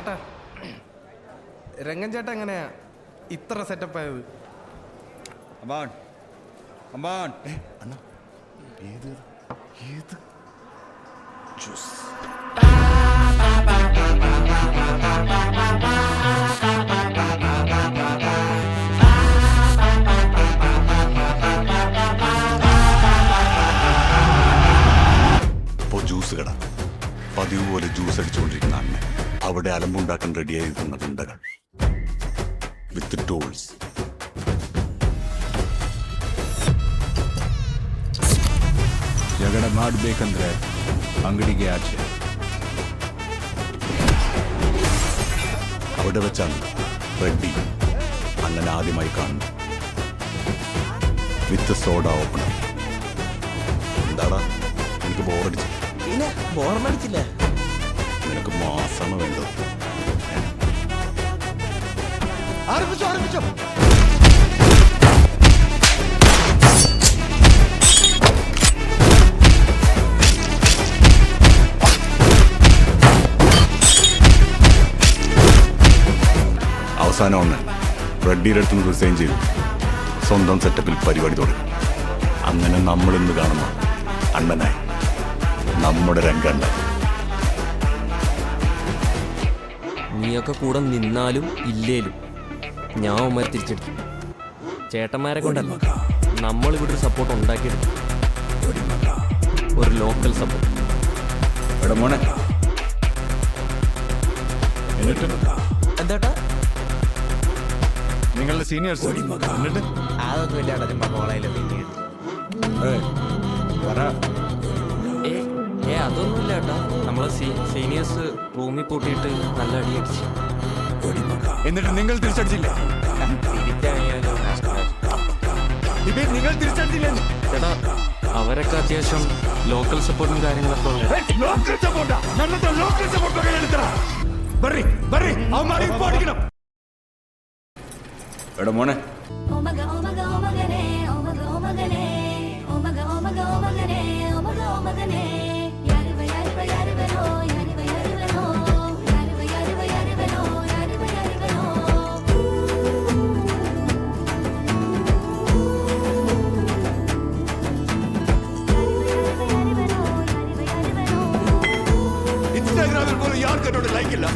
ചേട്ടാ, രംഗൻ ചേട്ടാ എങ്ങനെയാ ഇത്ര സെറ്റപ്പ് ആയത്? അണ്ണാ ഏത് ഏത് ജ്യൂസ് അപ്പോൾ ജ്യൂസ് കട പതിവ് പോലെ ജ്യൂസ് അടിച്ചുകൊണ്ടിരിക്കുന്ന അണ്ണൻ അവിടെ അലമ്പുണ്ടാക്കാൻ റെഡിയായി നിൽക്കുന്ന ഗുണ്ടകൾ വിത്ത് ടൂൾസ്. ಜಗಳ ಮಾಡಬೇಕಂದ್ರೆ ಅಂಗಡಿಗೆ ಆಚೆ. അവിടെ വെച്ചാണ് റെഡ്ഡി അണ്ണൻ ആദ്യമായി കാണുന്നത് വിത്ത് സോഡ ഓപ്പണർ. എന്താടാ എനിക്ക് ബോറടിച്ചു? ബോറടിച്ചില്ല. നിനക്ക് മാസമാണ് വേണ്ടത്. ആരംഭിച്ചോ. അവസാനം അണ്ണൻ റെഡ്ഡിയുടെ അടുത്ത് നിന്ന് റിസൈൻ ചെയ്തു സ്വന്തം സെറ്റപ്പിൽ പരിപാടി തുടങ്ങി. അങ്ങനെ നമ്മളിന്ന് കാണുന്ന അണ്ണനായി നമ്മുടെ രംഗണ്ട. നീയൊക്കെ കൂടെ നിന്നാലും ഇല്ലേലും ഞാൻ ഉമ്മരെ തിരിച്ചെടുക്കും. ചേട്ടന്മാരെ കൊണ്ടല്ല, നമ്മളിവിടെ ഒരു സപ്പോർട്ട് ഉണ്ടാക്കിയെടുക്കും. ഒരു ലോക്കൽ സപ്പോർട്ട്. എടാ മോനെ, എന്താട്ടാ നിങ്ങളുടെ സീനിയേഴ്സ് എന്നിട്ട് അതൊന്നും ഇല്ലാടാ, ചുമ്മാ കോളേജിലെ പിന്നീട് പറ. അതൊന്നുമില്ല ഏട്ടാ. നമ്മളെ സീനിയേഴ്സ് റൂമിൽ പൂട്ടിയിട്ട് നല്ല അടിയടിച്ച്. എന്നിട്ട് നിങ്ങൾ തിരിച്ചടിച്ചില്ല? നിങ്ങൾ തിരിച്ചടിച്ചില്ല ചേട്ടാ, അവരൊക്കെ അത്യാവശ്യം ലോക്കൽ സപ്പോർട്ടും കാര്യങ്ങളൊക്കെ ഉള്ളത്. എടാ മോനെ, ഇൻസ്റ്റാഗ്രാമിൽ പോലും യാർക്ക് എന്നോട് ലൈക്കില്ല.